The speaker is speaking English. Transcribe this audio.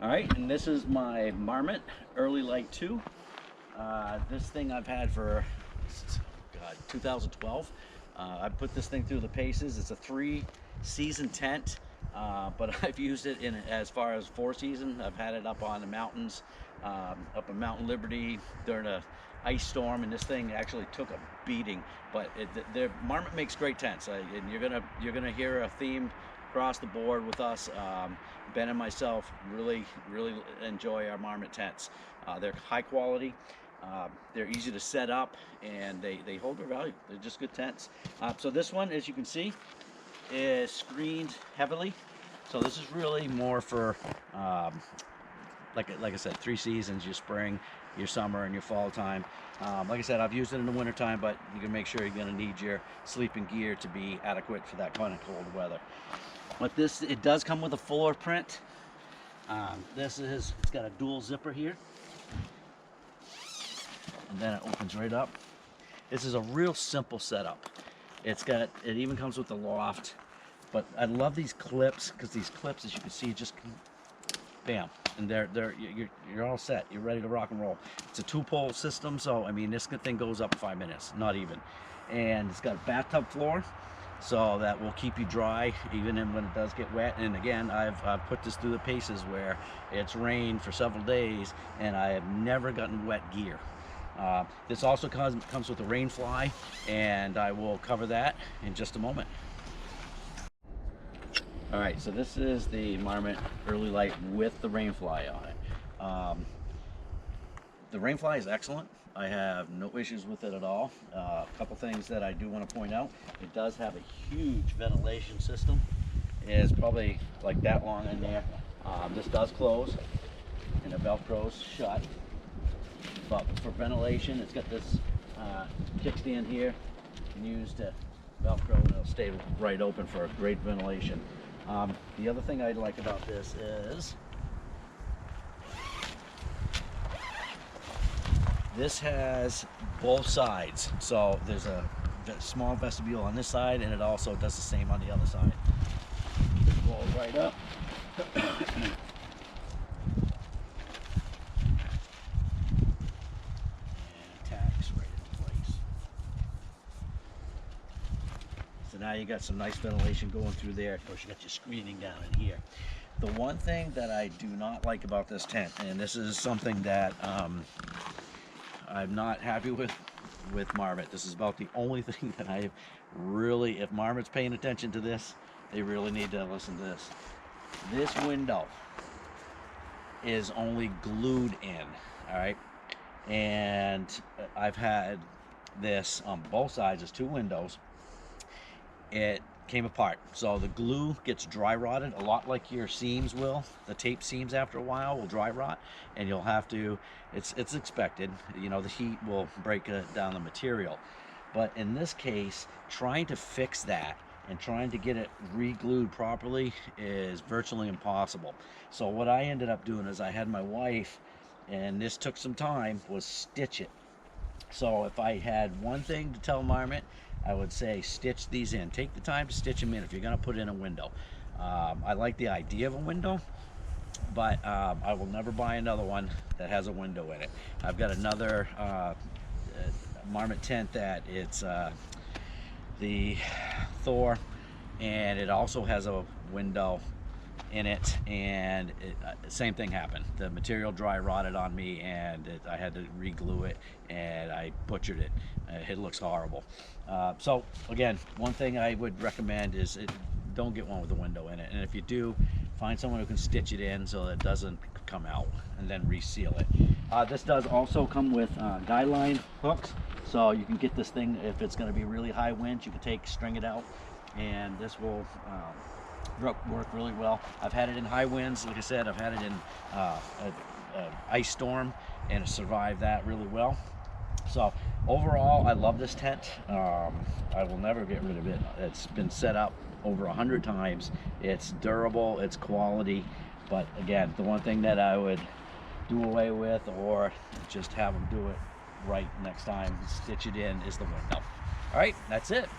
All right, and this is my Marmot Earlylight 2. This thing I've had for, God, 2012. I put this thing through the paces. It's a 3-season tent, but I've used it in as far as 4 seasons. I've had it up on the mountains, up in Mountain Liberty during a ice storm, and this thing actually took a beating. But Marmot makes great tents, and you're gonna hear a theme across the board with us. Ben and myself really enjoy our Marmot tents. They're high quality, they're easy to set up, and they hold their value. They're just good tents. So this one, as you can see, is screened heavily. So this is really more for like I said, 3 seasons: your spring, your summer, and your fall time. Like I said, I've used it in the winter time, but you can make sure you're going to need your sleeping gear to be adequate for that kind of cold weather. But it does come with a floor print. It's got a dual zipper here, and then it opens right up. This is a real simple setup. It even comes with the loft, but I love these clips, because these clips, as you can see, just bam, and you're all set. You're ready to rock and roll. It's a 2-pole system, so I mean, this thing goes up 5 minutes, not even. And it's got a bathtub floor, so that will keep you dry even when it does get wet. And again, I've put this through the paces where it's rained for several days, and I have never gotten wet gear. This also comes with a rain fly, and I will cover that in just a moment. All right, so this is the Marmot Earlylight with the rain fly on it. The rain fly is excellent. I have no issues with it at all. A couple things that I do want to point out: it does have a huge ventilation system. It's probably like that long in there. This does close, and it velcros shut. But for ventilation, it's got this kickstand here you can use to velcro, and it'll stay right open for great ventilation. The other thing I like about this is this has both sides. So there's a small vestibule on this side, and it also does the same on the other side. It rolls right up. And attacks right into place. So now you got some nice ventilation going through there. Of course, you got your screening down in here. The one thing that I do not like about this tent, and this is something that I'm not happy with Marmot. This is about the only thing that I really, if Marmot's paying attention to this, they really need to listen to this. This window is only glued in, all right? And I've had this on both sides. There's 2 windows. It came apart, so the glue gets dry rotted, a lot like your seams will. The tape seams after a while will dry rot, and you'll have to, it's expected, you know, the heat will break down the material. But in this case, trying to fix that and trying to get it re-glued properly is virtually impossible. So what I ended up doing is I had my wife, and this took some time, was stitch it. So if I had one thing to tell Marmot, I would say stitch these in. Take the time to stitch them in if you're going to put in a window. I like the idea of a window, but I will never buy another one that has a window in it. I've got another Marmot tent that it's the Thor, and it also has a window in it, and same thing happened. The material dry rotted on me, and I had to re-glue it, and I butchered it. It looks horrible. So again, one thing I would recommend is don't get one with a window in it, and if you do, find someone who can stitch it in so that it doesn't come out, and then reseal it. This does also come with guy line hooks, so you can get this thing if it's going to be really high winds. You can string it out, and this will work really well. I've had it in high winds. Like I said, I've had it in an ice storm, and it survived that really well. So overall, I love this tent. I will never get rid of it. It's been set up over 100 times. It's durable, it's quality, but again, the one thing that I would do away with, or just have them do it right next time, stitch it in, is the window. All right, that's it.